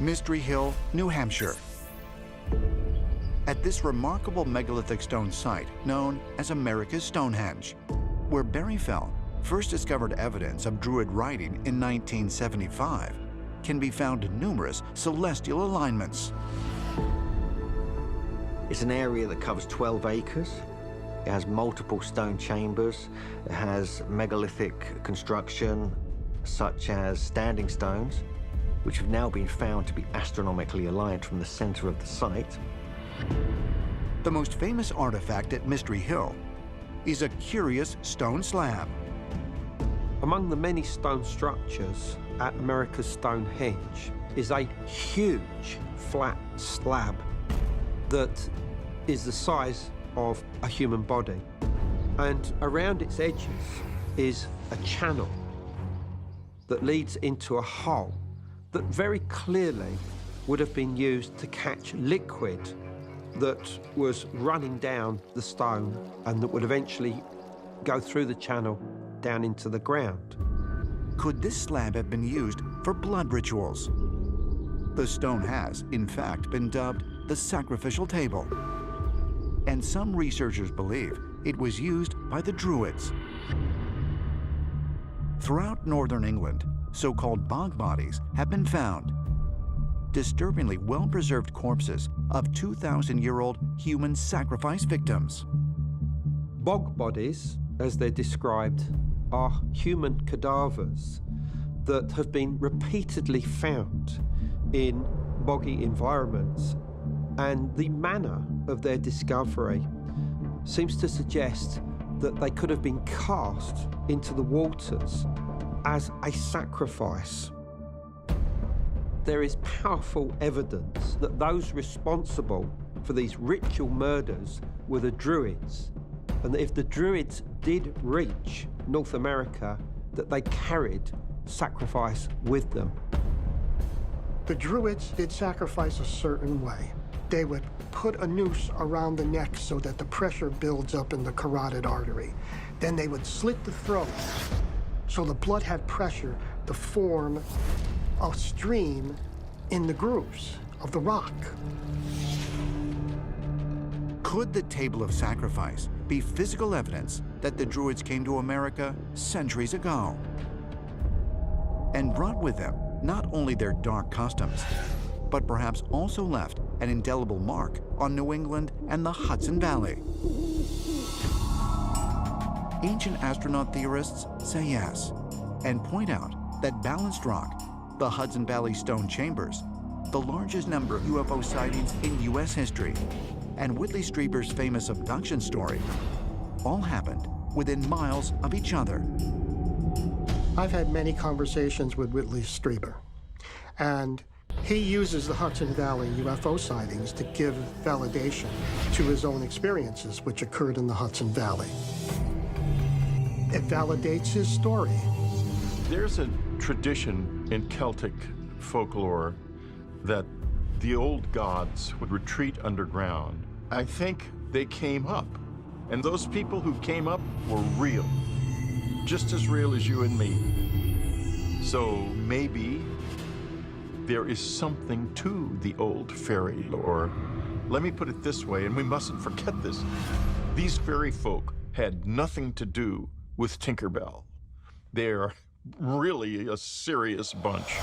Mystery Hill, New Hampshire. At this remarkable megalithic stone site known as America's Stonehenge, where Barry Fell first discovered evidence of Druid writing in 1975, can be found numerous celestial alignments. It's an area that covers 12 acres. It has multiple stone chambers. It has megalithic construction, such as standing stones, which have now been found to be astronomically aligned from the center of the site. The most famous artifact at Mystery Hill is a curious stone slab. Among the many stone structures at America's Stonehenge is a huge flat slab that is the size of a human body. And around its edges is a channel that leads into a hole that very clearly would have been used to catch liquid that was running down the stone and that would eventually go through the channel down into the ground. Could this slab have been used for blood rituals? The stone has, in fact, been dubbed the sacrificial table. And some researchers believe it was used by the Druids. Throughout northern England, so-called bog bodies have been found. Disturbingly well-preserved corpses of 2,000-year-old human sacrifice victims. Bog bodies, as they're described, are human cadavers that have been repeatedly found in boggy environments, and the manner of their discovery seems to suggest that they could have been cast into the waters as a sacrifice. There is powerful evidence that those responsible for these ritual murders were the Druids, and that if the Druids did reach North America, that they carried sacrifice with them. The Druids did sacrifice a certain way. They would put a noose around the neck so that the pressure builds up in the carotid artery. Then they would slit the throat so the blood had pressure to form a stream in the grooves of the rock. Could the table of sacrifice be physical evidence that the Druids came to America centuries ago and brought with them not only their dark customs, but perhaps also left an indelible mark on New England and the Hudson Valley? Ancient astronaut theorists say yes, and point out that Balanced Rock, the Hudson Valley stone chambers, the largest number of UFO sightings in U.S. history, and Whitley Strieber's famous abduction story all happened within miles of each other. I've had many conversations with Whitley Strieber, and he uses the Hudson Valley UFO sightings to give validation to his own experiences, which occurred in the Hudson Valley. It validates his story. There's a tradition in Celtic folklore that the old gods would retreat underground. I think they came up, and those people who came up were real, just as real as you and me. So maybe there is something to the old fairy lore. Let me put it this way, and we mustn't forget this. These fairy folk had nothing to do with Tinkerbell. They're really a serious bunch.